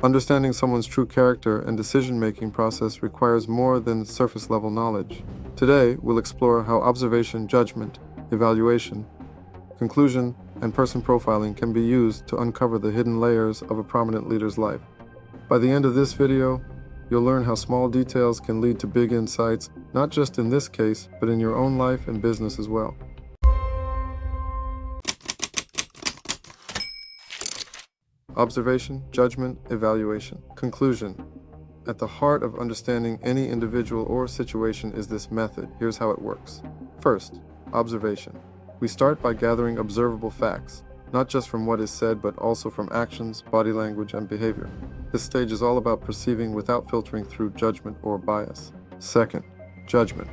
Understanding someone's true character and decision-making process requires more than surface-level knowledge. Today, we'll explore how observation, judgment, evaluation, conclusion, and person profiling can be used to uncover the hidden layers of a prominent leader's life. By the end of this video, you'll learn how small details can lead to big insights, not just in this case, but in your own life and business as well. Observation, judgment, evaluation. Conclusion. At the heart of understanding any individual or situation is this method. Here's how it works. First, observation. We start by gathering observable facts, not just from what is said, but also from actions, body language, and behavior. This stage is all about perceiving without filtering through judgment or bias. Second, judgment.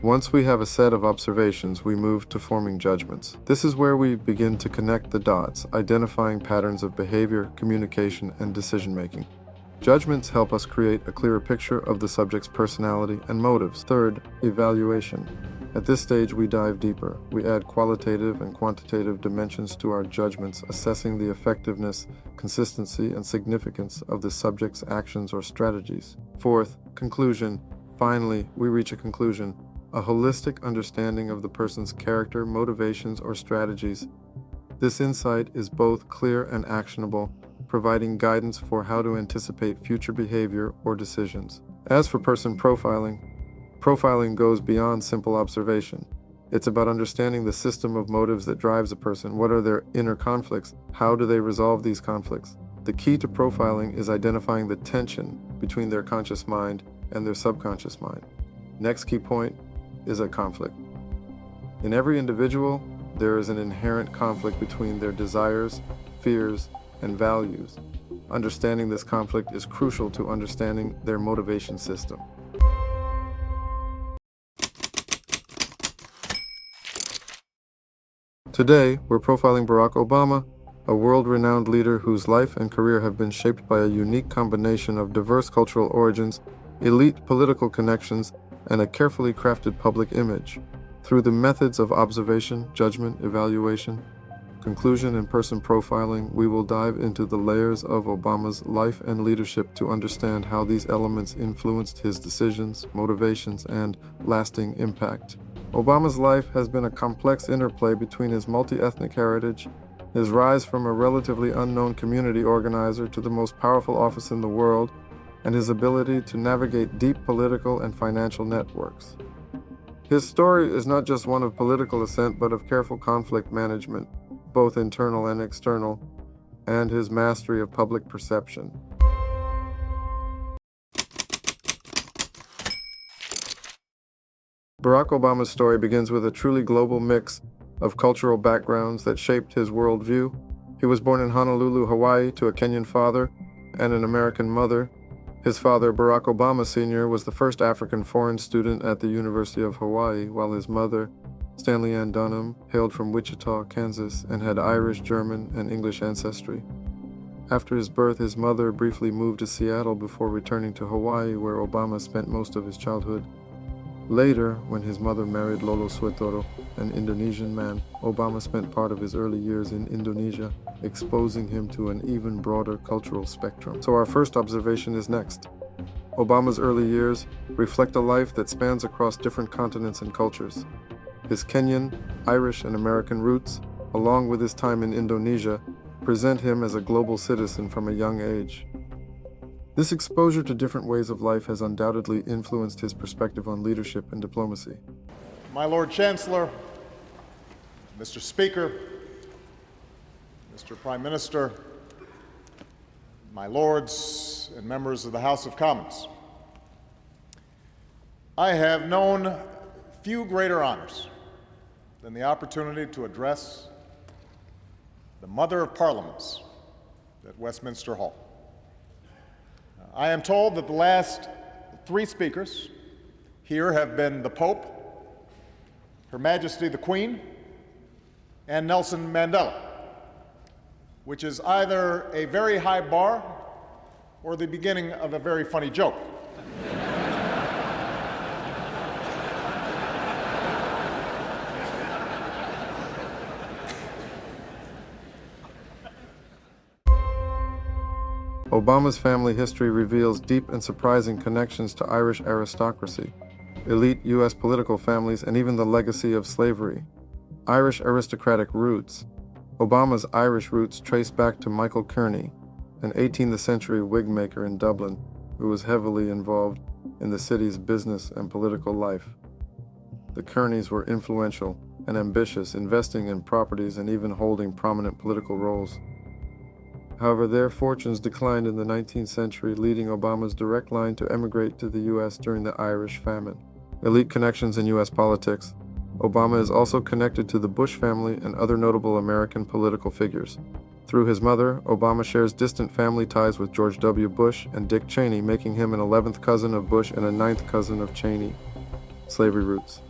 Once we have a set of observations, we move to forming judgments. This is where we begin to connect the dots, identifying patterns of behavior, communication, and decision-making. Judgments help us create a clearer picture of the subject's personality and motives. Third, evaluation. At this stage, we dive deeper. We add qualitative and quantitative dimensions to our judgments, assessing the effectiveness, consistency, and significance of the subject's actions or strategies. Fourth, conclusion. Finally, we reach a conclusion. A holistic understanding of the person's character, motivations, or strategies. This insight is both clear and actionable, providing guidance for how to anticipate future behavior or decisions. As for person profiling, profiling goes beyond simple observation. It's about understanding the system of motives that drives a person. What are their inner conflicts? How do they resolve these conflicts? The key to profiling is identifying the tension between their conscious mind and their subconscious mind. Next key point is a conflict. In every individual, there is an inherent conflict between their desires, fears, and values. Understanding this conflict is crucial to understanding their motivation system. Today, we're profiling Barack Obama, a world-renowned leader whose life and career have been shaped by a unique combination of diverse cultural origins, elite political connections, and a carefully crafted public image. Through the methods of observation, judgment, evaluation, conclusion, and person profiling, we will dive into the layers of Obama's life and leadership to understand how these elements influenced his decisions, motivations, and lasting impact. Obama's life has been a complex interplay between his multi-ethnic heritage, his rise from a relatively unknown community organizer to the most powerful office in the world, and his ability to navigate deep political and financial networks. His story is not just one of political ascent, but of careful conflict management, both internal and external, and his mastery of public perception. Barack Obama's story begins with a truly global mix of cultural backgrounds that shaped his worldview. He was born in Honolulu, Hawaii, to a Kenyan father and an American mother. His father, Barack Obama Sr., was the first African foreign student at the University of Hawaii, while his mother, Stanley Ann Dunham, hailed from Wichita, Kansas, and had Irish, German, and English ancestry. After his birth, his mother briefly moved to Seattle before returning to Hawaii, where Obama spent most of his childhood. Later, when his mother married Lolo Suetoro, an Indonesian man, Obama spent part of his early years in Indonesia, exposing him to an even broader cultural spectrum. So our first observation is next. Obama's early years reflect a life that spans across different continents and cultures. His Kenyan, Irish, and American roots, along with his time in Indonesia, present him as a global citizen from a young age. This exposure to different ways of life has undoubtedly influenced his perspective on leadership and diplomacy. My Lord Chancellor, Mr. Speaker, Mr. Prime Minister, my lords and members of the House of Commons, I have known few greater honors than the opportunity to address the Mother of Parliaments at Westminster Hall. I am told that the last three speakers here have been the Pope, Her Majesty the Queen, and Nelson Mandela, which is either a very high bar or the beginning of a very funny joke. Obama's family history reveals deep and surprising connections to Irish aristocracy, elite U.S. political families, and even the legacy of slavery. Irish aristocratic roots. Obama's Irish roots trace back to Michael Kearney, an 18th century wig maker in Dublin who was heavily involved in the city's business and political life. The Kearneys were influential and ambitious, investing in properties and even holding prominent political roles. However, their fortunes declined in the 19th century, leading Obama's direct line to emigrate to the U.S. during the Irish famine. Elite connections in U.S. politics. Obama is also connected to the Bush family and other notable American political figures. Through his mother, Obama shares distant family ties with George W. Bush and Dick Cheney, making him an 11th cousin of Bush and a 9th cousin of Cheney. Slavery roots.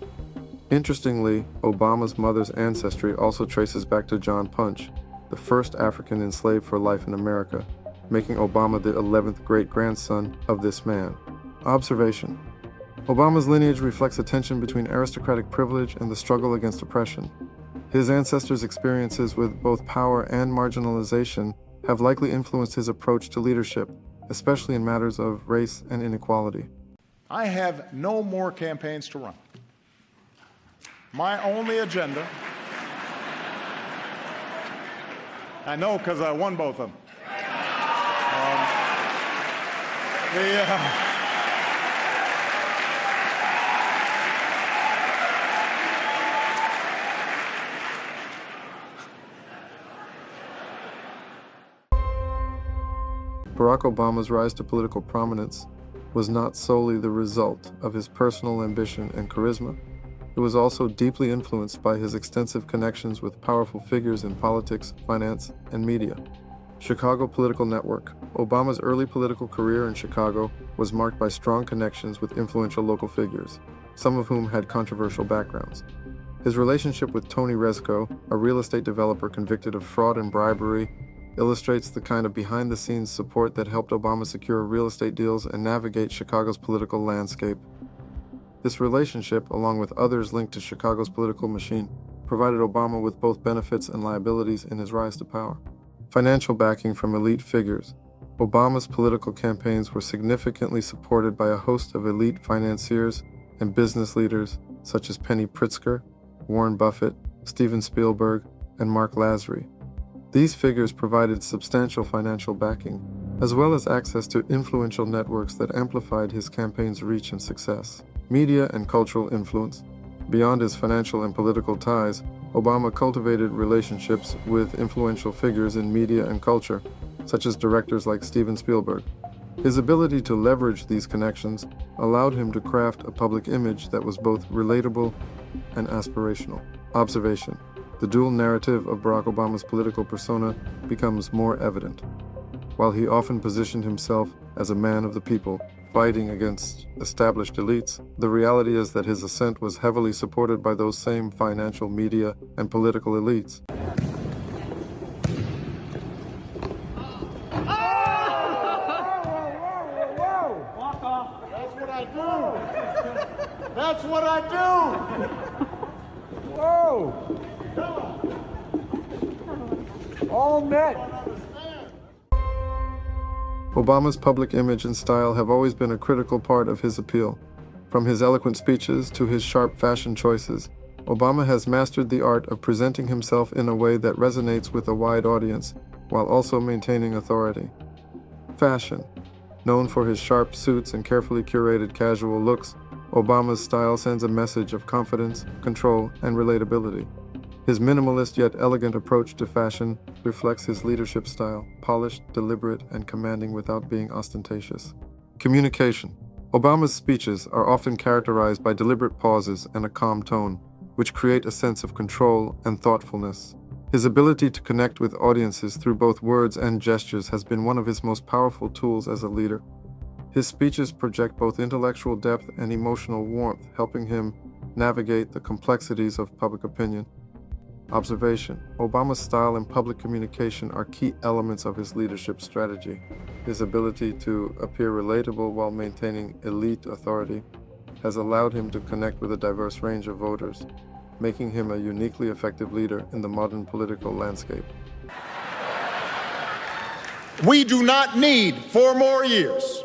Interestingly, Obama's mother's ancestry also traces back to John Punch, the first African enslaved for life in America, making Obama the 11th great-grandson of this man. Observation. Obama's lineage reflects a tension between aristocratic privilege and the struggle against oppression. His ancestors' experiences with both power and marginalization have likely influenced his approach to leadership, especially in matters of race and inequality. I have no more campaigns to run. My only agenda, I know because I won both of them. Barack Obama's rise to political prominence was not solely the result of his personal ambition and charisma. It was also deeply influenced by his extensive connections with powerful figures in politics, finance, and media. Chicago Political Network. Obama's early political career in Chicago was marked by strong connections with influential local figures, some of whom had controversial backgrounds. His relationship with Tony Rezko, a real estate developer convicted of fraud and bribery, illustrates the kind of behind-the-scenes support that helped Obama secure real estate deals and navigate Chicago's political landscape. This relationship, along with others linked to Chicago's political machine, provided Obama with both benefits and liabilities in his rise to power. Financial backing from elite figures. Obama's political campaigns were significantly supported by a host of elite financiers and business leaders such as Penny Pritzker, Warren Buffett, Steven Spielberg, and Mark Lazary. These figures provided substantial financial backing, as well as access to influential networks that amplified his campaign's reach and success. Media and cultural influence. Beyond his financial and political ties, Obama cultivated relationships with influential figures in media and culture, such as directors like Steven Spielberg. His ability to leverage these connections allowed him to craft a public image that was both relatable and aspirational. Observation. The dual narrative of Barack Obama's political persona becomes more evident. While he often positioned himself as a man of the people, fighting against established elites, the reality is that his ascent was heavily supported by those same financial, media, and political elites. That's what I do. That's what I do. Whoa! All met. Obama's public image and style have always been a critical part of his appeal. From his eloquent speeches to his sharp fashion choices, Obama has mastered the art of presenting himself in a way that resonates with a wide audience, while also maintaining authority. Fashion. Known for his sharp suits and carefully curated casual looks, Obama's style sends a message of confidence, control, and relatability. His minimalist yet elegant approach to fashion reflects his leadership style, polished, deliberate, and commanding without being ostentatious. Communication. Obama's speeches are often characterized by deliberate pauses and a calm tone, which create a sense of control and thoughtfulness. His ability to connect with audiences through both words and gestures has been one of his most powerful tools as a leader. His speeches project both intellectual depth and emotional warmth, helping him navigate the complexities of public opinion. Observation. Obama's style and public communication are key elements of his leadership strategy. His ability to appear relatable while maintaining elite authority has allowed him to connect with a diverse range of voters, making him a uniquely effective leader in the modern political landscape. We do not need 4 more years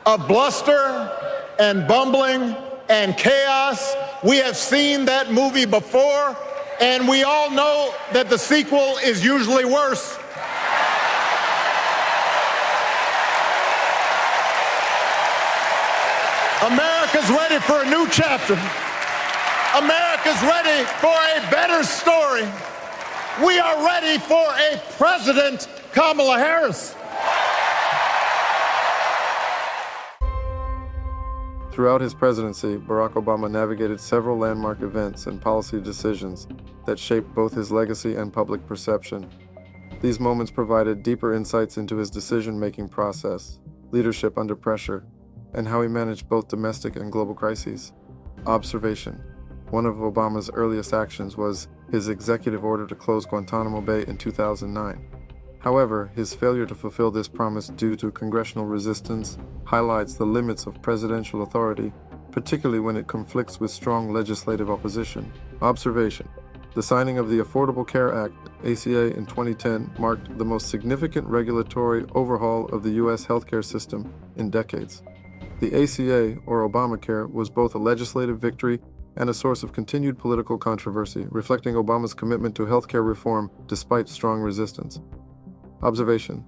of bluster and bumbling and chaos. We have seen that movie before, and we all know that the sequel is usually worse. America's ready for a new chapter. America's ready for a better story. We are ready for a President Kamala Harris. Throughout his presidency, Barack Obama navigated several landmark events and policy decisions that shaped both his legacy and public perception. These moments provided deeper insights into his decision-making process, leadership under pressure, and how he managed both domestic and global crises. Observation. One of Obama's earliest actions was his executive order to close Guantanamo Bay in 2009. However, his failure to fulfill this promise due to congressional resistance highlights the limits of presidential authority, particularly when it conflicts with strong legislative opposition. Observation. The signing of the Affordable Care Act, ACA, in 2010 marked the most significant regulatory overhaul of the U.S. healthcare system in decades. The ACA, or Obamacare, was both a legislative victory and a source of continued political controversy, reflecting Obama's commitment to healthcare reform despite strong resistance. Observation.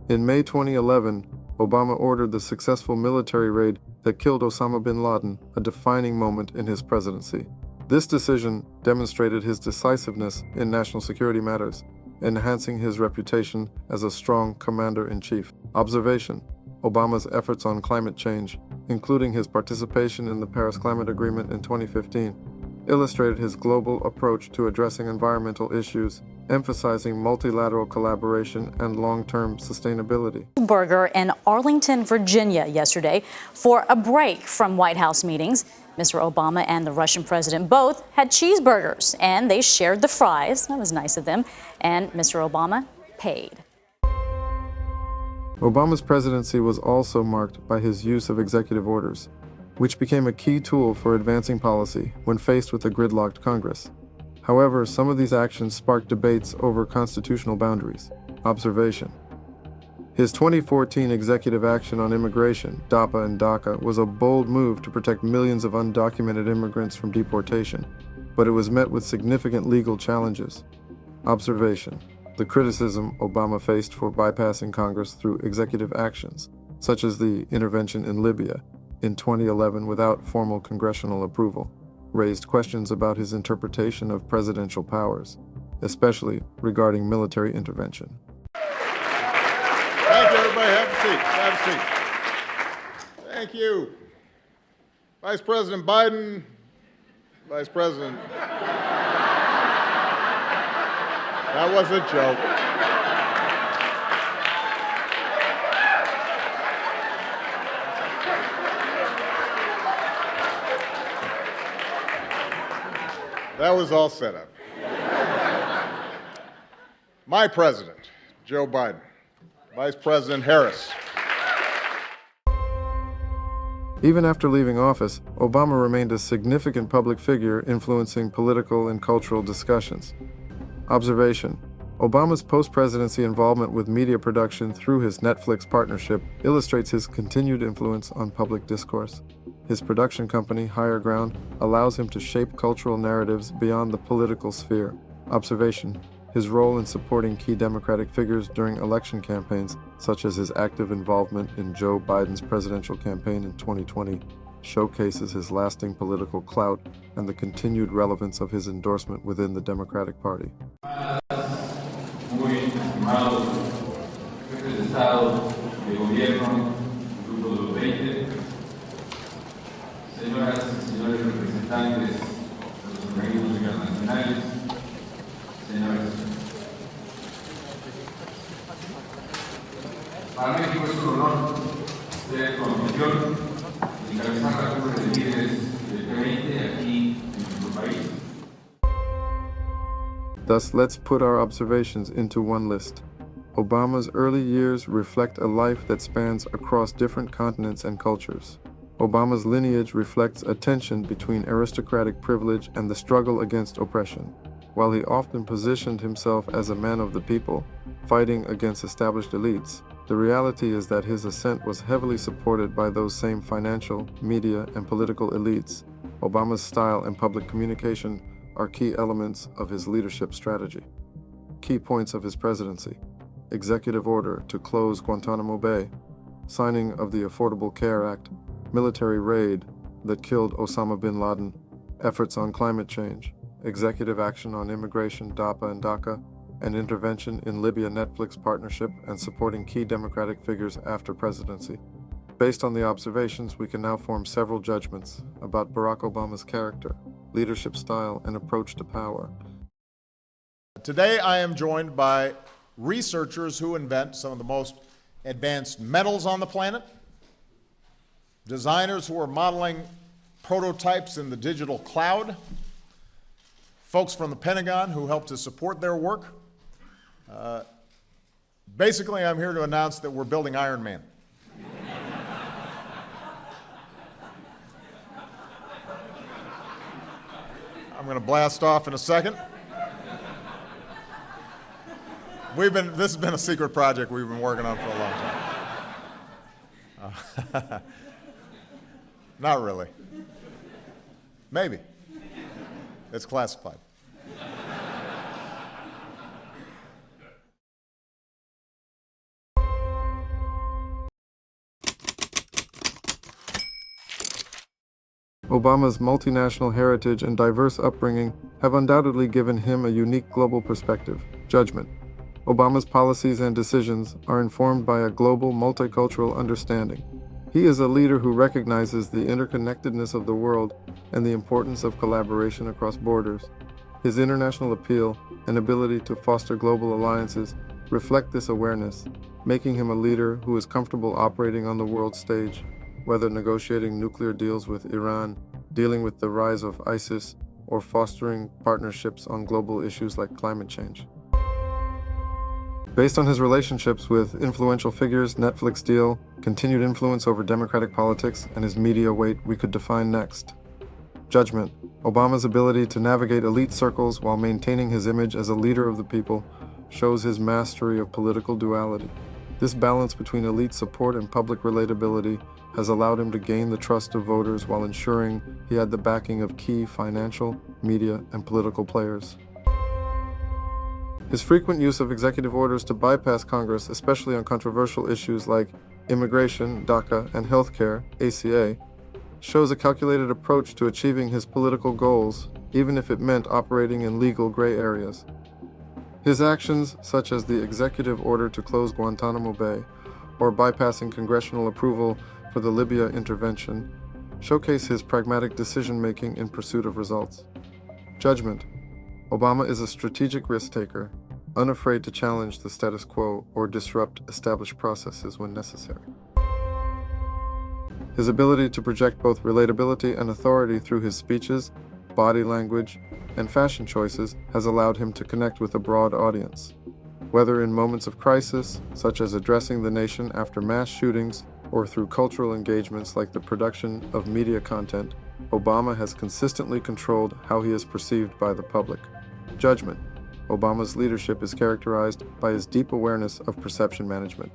In May 2011, Obama ordered the successful military raid that killed Osama bin Laden, a defining moment in his presidency. This decision demonstrated his decisiveness in national security matters, enhancing his reputation as a strong commander-in-chief. Observation. Obama's efforts on climate change, including his participation in the Paris Climate Agreement in 2015, illustrated his global approach to addressing environmental issues, emphasizing multilateral collaboration and long-term sustainability. Burger in Arlington, Virginia yesterday for a break from White House meetings. Mr. Obama and the Russian president both had cheeseburgers, and they shared the fries. That was nice of them. And Mr. Obama paid. Obama's presidency was also marked by his use of executive orders, which became a key tool for advancing policy when faced with a gridlocked Congress. However, some of these actions sparked debates over constitutional boundaries. Observation. His 2014 executive action on immigration, DAPA and DACA, was a bold move to protect millions of undocumented immigrants from deportation, but it was met with significant legal challenges. Observation. The criticism Obama faced for bypassing Congress through executive actions, such as the intervention in Libya in 2011 without formal congressional approval, raised questions about his interpretation of presidential powers, especially regarding military intervention. Thank you, everybody. Have a seat. Have a seat. Thank you. Vice President Biden, Vice President. That was a joke. That was all set up. My president, Joe Biden. Vice President Harris. Even after leaving office, Obama remained a significant public figure influencing political and cultural discussions. Observation. Obama's post-presidency involvement with media production through his Netflix partnership illustrates his continued influence on public discourse. His production company, Higher Ground, allows him to shape cultural narratives beyond the political sphere. Observation. His role in supporting key Democratic figures during election campaigns, such as his active involvement in Joe Biden's presidential campaign in 2020, showcases his lasting political clout and the continued relevance of his endorsement within the Democratic Party. Muy estimados jefes de Estado, de Gobierno, Grupo de los 20, señoras y señores representantes de los organismos internacionales, señores. Para México es un honor ser conducción y encabezar la cumbre de líderes del G20 aquí en nuestro país. Thus, let's put our observations into one list. Obama's early years reflect a life that spans across different continents and cultures. Obama's lineage reflects a tension between aristocratic privilege and the struggle against oppression. While he often positioned himself as a man of the people, fighting against established elites, the reality is that his ascent was heavily supported by those same financial, media, and political elites. Obama's style and public communication are key elements of his leadership strategy. Key points of his presidency: executive order to close Guantanamo Bay, signing of the Affordable Care Act, military raid that killed Osama bin Laden, efforts on climate change, executive action on immigration, DAPA and DACA, and intervention in Libya Netflix partnership and supporting key democratic figures after presidency. Based on the observations, we can now form several judgments about Barack Obama's character, leadership style, and approach to power. Today I am joined by researchers who invent some of the most advanced metals on the planet, designers who are modeling prototypes in the digital cloud, folks from the Pentagon who help to support their work. Basically, I'm here to announce that we're building Iron Man. I'm going to blast off in a second. This has been a secret project we've been working on for a long time. Not really. Maybe. It's classified. Obama's multinational heritage and diverse upbringing have undoubtedly given him a unique global perspective. Judgment. Obama's policies and decisions are informed by a global, multicultural understanding. He is a leader who recognizes the interconnectedness of the world and the importance of collaboration across borders. His international appeal and ability to foster global alliances reflect this awareness, making him a leader who is comfortable operating on the world stage, whether negotiating nuclear deals with Iran, dealing with the rise of ISIS, or fostering partnerships on global issues like climate change. Based on his relationships with influential figures, Netflix deal, continued influence over democratic politics, and his media weight, we could define next. Judgment. Obama's ability to navigate elite circles while maintaining his image as a leader of the people shows his mastery of political duality. This balance between elite support and public relatability has allowed him to gain the trust of voters while ensuring he had the backing of key financial, media, and political players. His frequent use of executive orders to bypass Congress, especially on controversial issues like immigration, DACA, and healthcare, ACA, shows a calculated approach to achieving his political goals, even if it meant operating in legal gray areas. His actions, such as the executive order to close Guantanamo Bay or bypassing congressional approval for the Libya intervention, showcase his pragmatic decision-making in pursuit of results. Judgment. Obama is a strategic risk-taker, unafraid to challenge the status quo or disrupt established processes when necessary. His ability to project both relatability and authority through his speeches, body language, and fashion choices has allowed him to connect with a broad audience. Whether in moments of crisis, such as addressing the nation after mass shootings, or through cultural engagements like the production of media content, Obama has consistently controlled how he is perceived by the public. Judgment. Obama's leadership is characterized by his deep awareness of perception management.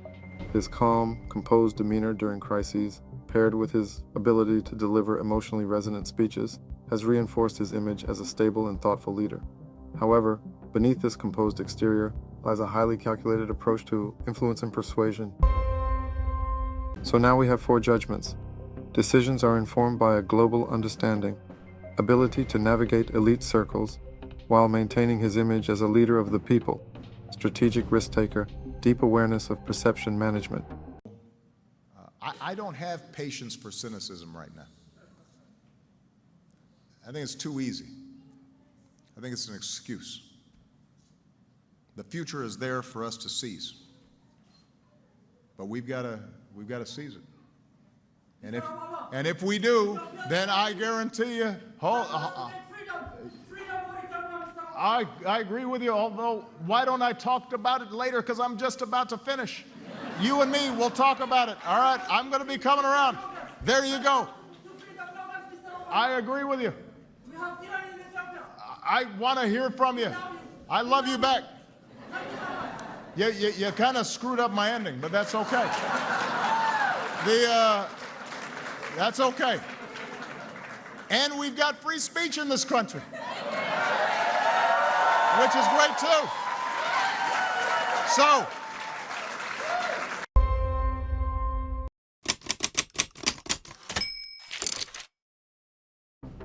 His calm, composed demeanor during crises, paired with his ability to deliver emotionally resonant speeches, has reinforced his image as a stable and thoughtful leader. However, beneath this composed exterior lies a highly calculated approach to influence and persuasion. So now we have 4 judgments. Decisions are informed by a global understanding, ability to navigate elite circles, while maintaining his image as a leader of the people, strategic risk-taker, deep awareness of perception management. I don't have patience for cynicism right now. I think it's too easy. I think it's an excuse. The future is there for us to seize, but we've got to seize it. And if we do, then I guarantee you, I agree with you, although why don't I talk about it later, because I'm just about to finish. You and me, we'll talk about it, all right? I'm going to be coming around. There you go. I agree with you. I want to hear from you. I love you back. You kind of screwed up my ending, but that's okay. That's okay. And we've got free speech in this country, which is great too. So,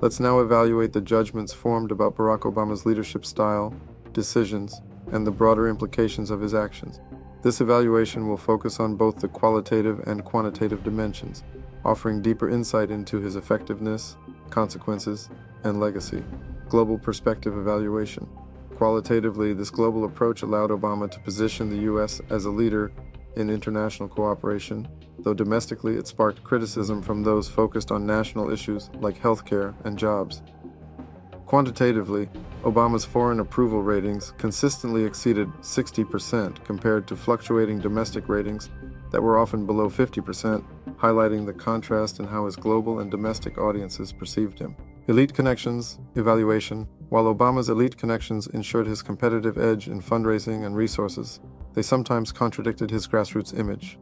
let's now evaluate the judgments formed about Barack Obama's leadership style, decisions, and the broader implications of his actions. This evaluation will focus on both the qualitative and quantitative dimensions, offering deeper insight into his effectiveness, consequences, and legacy. Global perspective evaluation. Qualitatively, this global approach allowed Obama to position the U.S. as a leader in international cooperation, though domestically it sparked criticism from those focused on national issues like healthcare and jobs. Quantitatively, Obama's foreign approval ratings consistently exceeded 60% compared to fluctuating domestic ratings that were often below 50%, highlighting the contrast in how his global and domestic audiences perceived him. Elite connections evaluation. While Obama's elite connections ensured his competitive edge in fundraising and resources, they sometimes contradicted his grassroots image.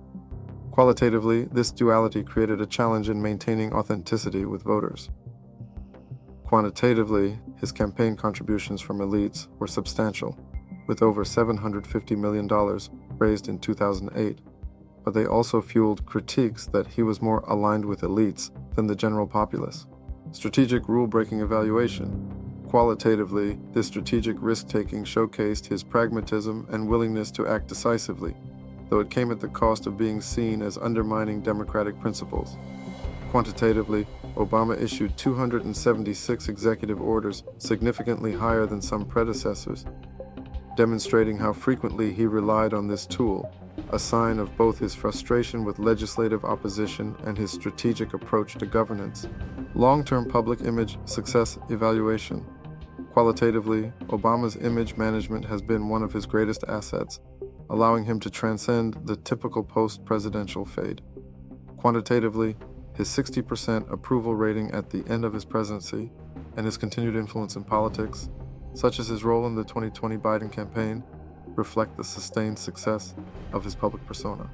Qualitatively, this duality created a challenge in maintaining authenticity with voters. Quantitatively, his campaign contributions from elites were substantial, with over $750 million raised in 2008, but they also fueled critiques that he was more aligned with elites than the general populace. Strategic rule-breaking evaluation. Qualitatively, this strategic risk-taking showcased his pragmatism and willingness to act decisively, though it came at the cost of being seen as undermining democratic principles. Quantitatively, Obama issued 276 executive orders, significantly higher than some predecessors, demonstrating how frequently he relied on this tool, a sign of both his frustration with legislative opposition and his strategic approach to governance. Long-term public image success evaluation. Qualitatively, Obama's image management has been one of his greatest assets, allowing him to transcend the typical post-presidential fade. Quantitatively, his 60% approval rating at the end of his presidency and his continued influence in politics, such as his role in the 2020 Biden campaign, reflect the sustained success of his public persona.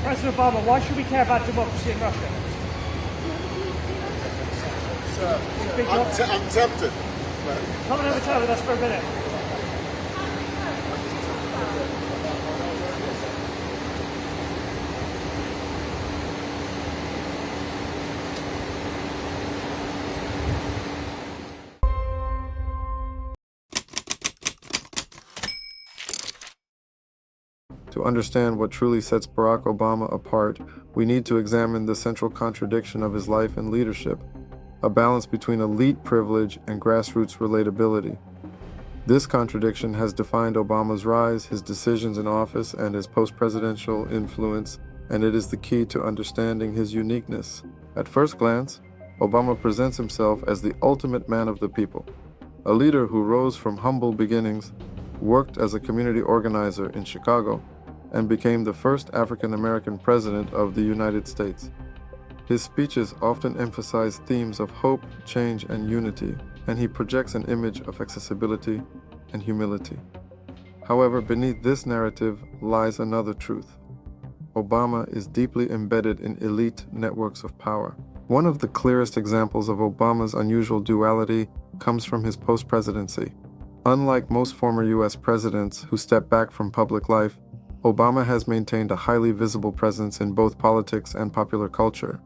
President Obama, why should we care about democracy in Russia? I'm tempted. Come and have a chat with us for a minute. To understand what truly sets Barack Obama apart, we need to examine the central contradiction of his life and leadership, a balance between elite privilege and grassroots relatability. This contradiction has defined Obama's rise, his decisions in office, and his post-presidential influence, and it is the key to understanding his uniqueness. At first glance, Obama presents himself as the ultimate man of the people, a leader who rose from humble beginnings, worked as a community organizer in Chicago, and became the first African-American president of the United States. His speeches often emphasize themes of hope, change, and unity, and he projects an image of accessibility and humility. However, beneath this narrative lies another truth. Obama is deeply embedded in elite networks of power. One of the clearest examples of Obama's unusual duality comes from his post-presidency. Unlike most former U.S. presidents who step back from public life, Obama has maintained a highly visible presence in both politics and popular culture.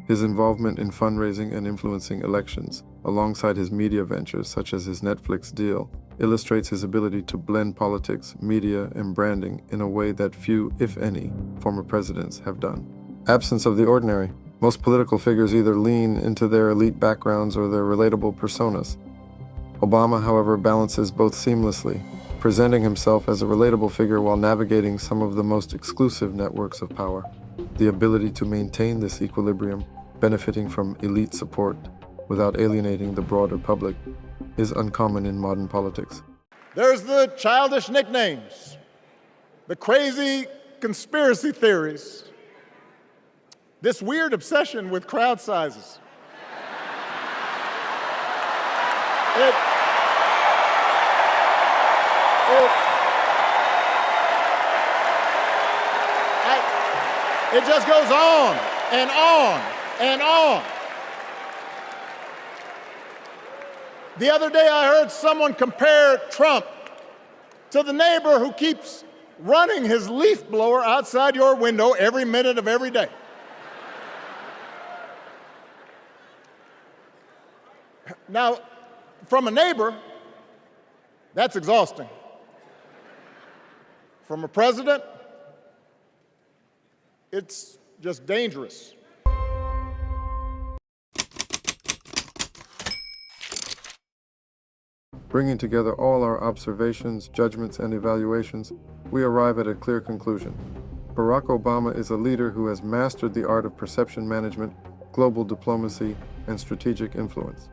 His involvement in fundraising and influencing elections, alongside his media ventures such as his Netflix deal, illustrates his ability to blend politics, media, and branding in a way that few, if any, former presidents have done. Absence of the ordinary. Most political figures either lean into their elite backgrounds or their relatable personas. Obama, however, balances both seamlessly, presenting himself as a relatable figure while navigating some of the most exclusive networks of power. The ability to maintain this equilibrium, benefiting from elite support without alienating the broader public, is uncommon in modern politics. There's the childish nicknames, the crazy conspiracy theories, this weird obsession with crowd sizes. It just goes on and on and on. The other day I heard someone compare Trump to the neighbor who keeps running his leaf blower outside your window every minute of every day. Now, from a neighbor, that's exhausting. From a president, it's just dangerous. Bringing together all our observations, judgments, and evaluations, we arrive at a clear conclusion. Barack Obama is a leader who has mastered the art of perception management, global diplomacy, and strategic influence.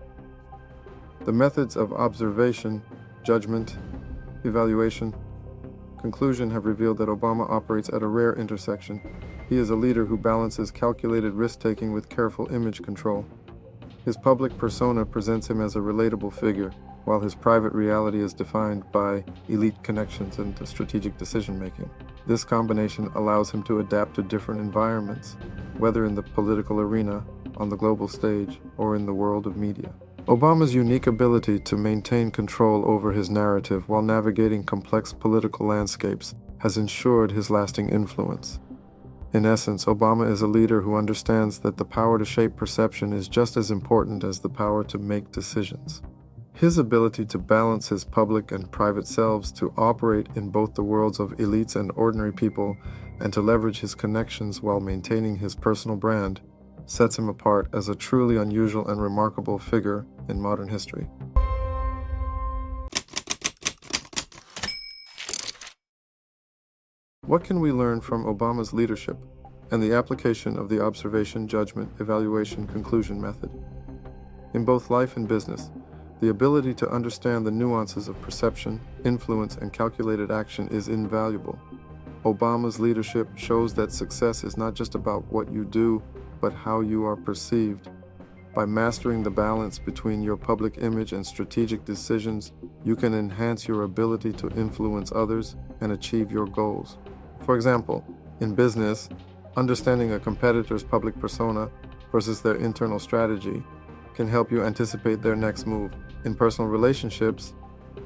The methods of observation, judgment, evaluation, conclusion have revealed that Obama operates at a rare intersection. He is a leader who balances calculated risk-taking with careful image control. His public persona presents him as a relatable figure, while his private reality is defined by elite connections and strategic decision-making. This combination allows him to adapt to different environments, whether in the political arena, on the global stage, or in the world of media. Obama's unique ability to maintain control over his narrative while navigating complex political landscapes has ensured his lasting influence. In essence, Obama is a leader who understands that the power to shape perception is just as important as the power to make decisions. His ability to balance his public and private selves, to operate in both the worlds of elites and ordinary people, and to leverage his connections while maintaining his personal brand, sets him apart as a truly unusual and remarkable figure in modern history. What can we learn from Obama's leadership and the application of the observation, judgment, evaluation, conclusion method? In both life and business, the ability to understand the nuances of perception, influence, and calculated action is invaluable. Obama's leadership shows that success is not just about what you do, but how you are perceived. By mastering the balance between your public image and strategic decisions, you can enhance your ability to influence others and achieve your goals. For example, in business, understanding a competitor's public persona versus their internal strategy can help you anticipate their next move. In personal relationships,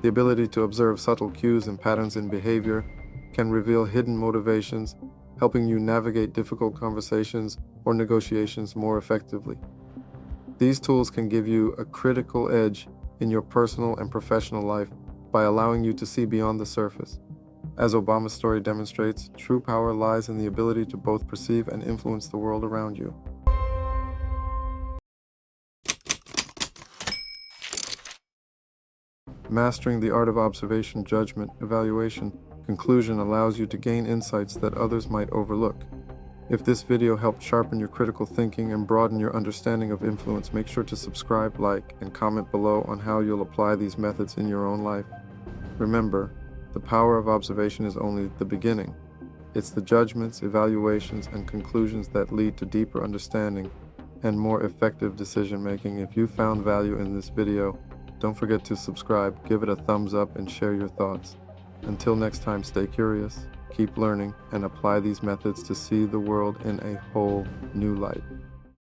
the ability to observe subtle cues and patterns in behavior can reveal hidden motivations, helping you navigate difficult conversations or negotiations more effectively. These tools can give you a critical edge in your personal and professional life by allowing you to see beyond the surface. As Obama's story demonstrates, true power lies in the ability to both perceive and influence the world around you. Mastering the art of observation, judgment, evaluation, conclusion allows you to gain insights that others might overlook. If this video helped sharpen your critical thinking and broaden your understanding of influence, make sure to subscribe, like, and comment below on how you'll apply these methods in your own life. Remember, the power of observation is only the beginning. It's the judgments, evaluations, and conclusions that lead to deeper understanding and more effective decision-making. If you found value in this video, don't forget to subscribe, give it a thumbs up, and share your thoughts. Until next time, stay curious, keep learning, and apply these methods to see the world in a whole new light.